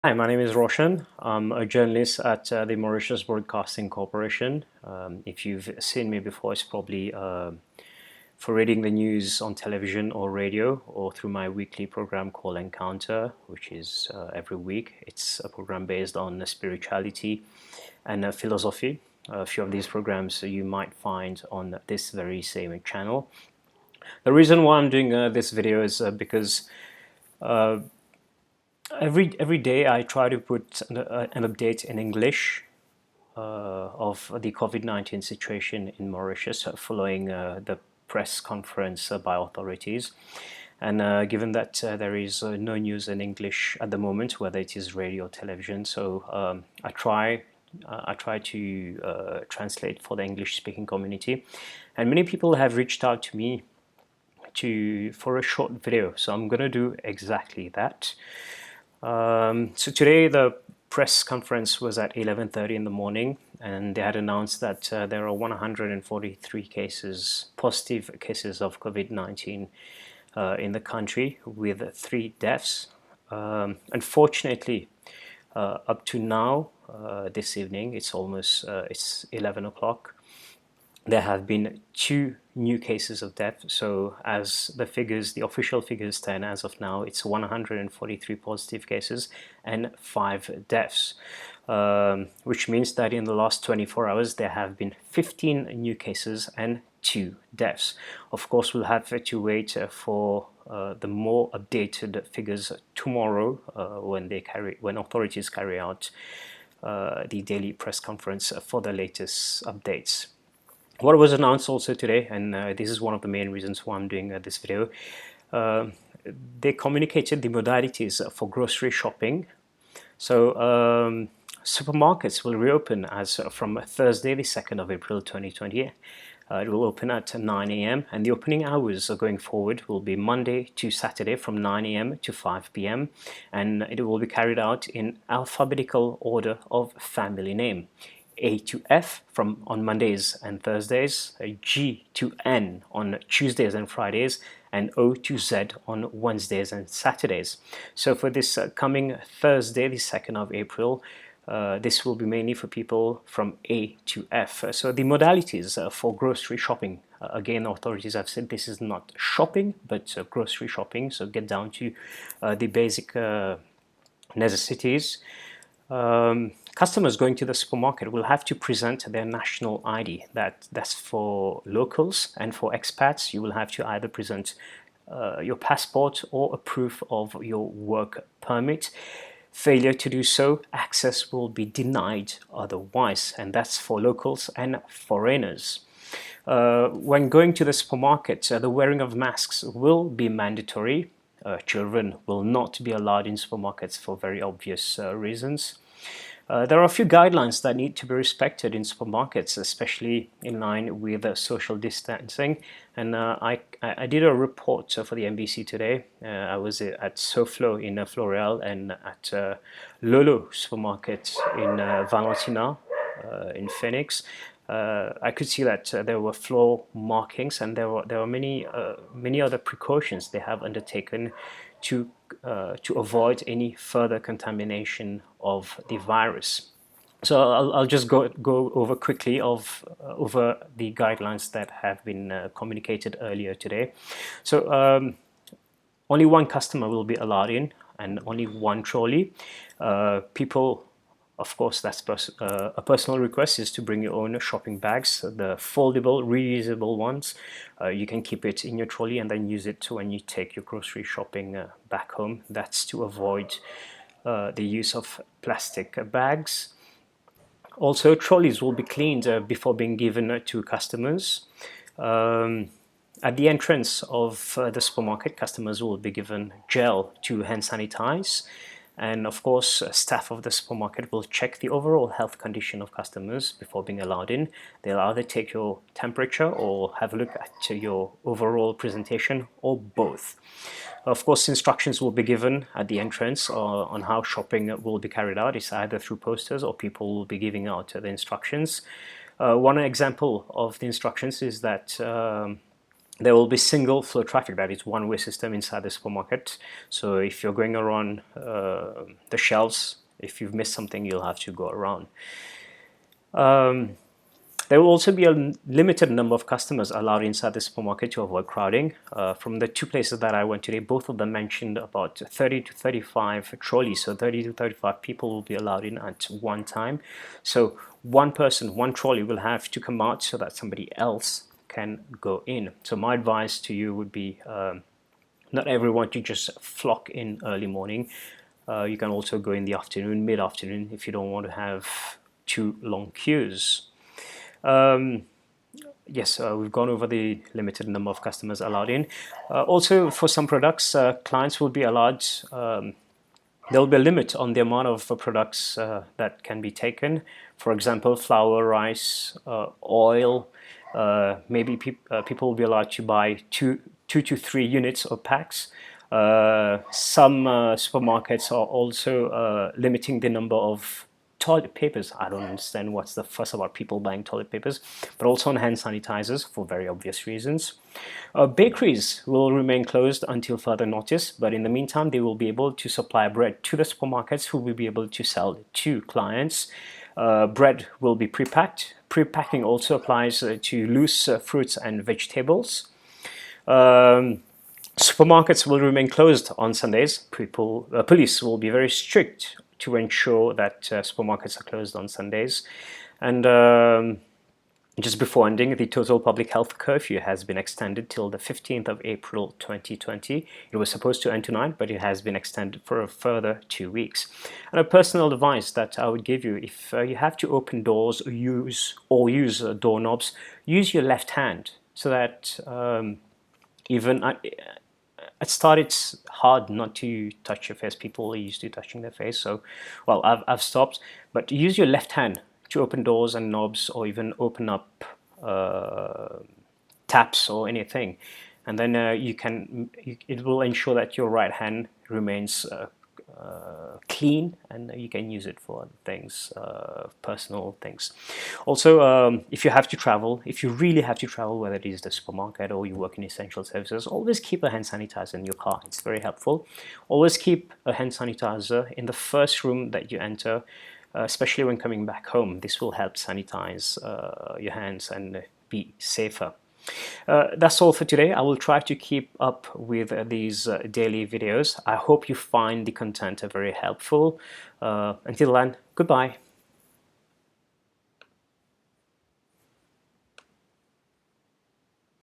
Hi, my name is Roshan. I'm a journalist at the Mauritius Broadcasting Corporation. If you've seen me before, it's probably for reading the news on television or radio, or through my weekly program called Encounter, which is every week. It's a program based on spirituality and philosophy. A few of these programs you might find on this very same channel. The reason why I'm doing this video is because every day I try to put an update in English of the COVID-19 situation in Mauritius following the press conference by authorities. And given that there is no news in English at the moment, whether it is radio or television, so I try to translate for the English-speaking community, and many people have reached out to me for a short video. So I'm going to do exactly that. So today the press conference was at 11:30 in the morning, and they had announced that there are 143 positive cases of COVID-19 in the country, with 3 deaths. Unfortunately, up to now, this evening, it's 11 o'clock. There have been 2 new cases of death. So as the official figures stand as of now, it's 143 positive cases and 5 deaths, which means that in the last 24 hours, there have been 15 new cases and 2 deaths. Of course, we'll have to wait for the more updated figures tomorrow when authorities carry out the daily press conference for the latest updates. What was announced also today, and this is one of the main reasons why I'm doing this video, they communicated the modalities for grocery shopping. So supermarkets will reopen as from Thursday, the 2nd of April 2020. It will open at 9 a.m. and the opening hours going forward will be Monday to Saturday from 9 a.m. to 5 p.m. and it will be carried out in alphabetical order of family name. A to F on Mondays and Thursdays, G to N on Tuesdays and Fridays, and O to Z on Wednesdays and Saturdays. So for this coming Thursday, the 2nd of April, this will be mainly for people from A to F. So the modalities for grocery shopping, again, authorities have said this is not shopping, but grocery shopping, so get down to the basic necessities. Customers going to the supermarket will have to present their national ID. That's for locals, and for expats, you will have to either present your passport or a proof of your work permit. Failure to do so, access will be denied otherwise, and that's for locals and foreigners. When going to the supermarket, the wearing of masks will be mandatory. Children will not be allowed in supermarkets for very obvious reasons. There are a few guidelines that need to be respected in supermarkets, especially in line with social distancing. And I did a report for the MBC today. I was at SoFlo in Floreal and at Lolo supermarket in Valentina in Phoenix. I could see that there were floor markings, and there were many other precautions they have undertaken to avoid any further contamination of the virus. So I'll just go over quickly over the guidelines that have been communicated earlier today. So only one customer will be allowed in, and only one trolley. People, of course, that's a personal request, is to bring your own shopping bags, the foldable, reusable ones. You can keep it in your trolley and then use it when you take your grocery shopping back home. That's to avoid the use of plastic bags. Also, trolleys will be cleaned before being given to customers. At the entrance of the supermarket, customers will be given gel to hand sanitize. And of course, staff of the supermarket will check the overall health condition of customers before being allowed in. They'll either take your temperature or have a look at your overall presentation, or both. Of course, instructions will be given at the entrance on how shopping will be carried out. It's either through posters or people will be giving out the instructions. One example of the instructions is that there will be single flow traffic, that is one-way system inside the supermarket. So if you're going around the shelves, if you've missed something, you'll have to go around. There will also be a limited number of customers allowed inside the supermarket to avoid crowding. From the two places that I went today, both of them mentioned about 30 to 35 trolleys. So 30 to 35 people will be allowed in at one time. So one person, one trolley will have to come out so that somebody else can go in. So my advice to you would be not everyone to just flock in early morning. You can also go in the afternoon, mid-afternoon, if you don't want to have too long queues. Yes, we've gone over the limited number of customers allowed in. Also, for some products, clients will be allowed, there will be a limit on the amount of products that can be taken. For example, flour, rice, oil. Maybe people will be allowed to buy two to 3 units or packs. Some supermarkets are also limiting the number of toilet papers. I don't understand what's the fuss about people buying toilet papers, but also on hand sanitizers for very obvious reasons. Bakeries will remain closed until further notice, but in the meantime, they will be able to supply bread to the supermarkets, who will be able to sell to clients. Bread will be pre-packed. Pre-packing also applies to loose fruits and vegetables. Supermarkets will remain closed on Sundays. Police will be very strict to ensure that supermarkets are closed on Sundays. And just before ending, the total public health curfew has been extended till the 15th of April 2020. It was supposed to end tonight, but it has been extended for a further 2 weeks. And a personal advice that I would give you, if you have to open doors or use doorknobs, use your left hand, so that even at start it's hard not to touch your face. People are used to touching their face, so well, I've stopped. But use your left hand to open doors and knobs, or even open up taps or anything, and then it will ensure that your right hand remains clean, and you can use it for other things, personal things. Also, if you have to travel, if you really have to travel, whether it is the supermarket or you work in essential services, always keep a hand sanitizer in your car. It's very helpful. Always keep a hand sanitizer in the first room that you enter, especially when coming back home. This will help sanitize your hands and be safer. That's all for today. I will try to keep up with these daily videos. I hope you find the content very helpful. Until then, goodbye.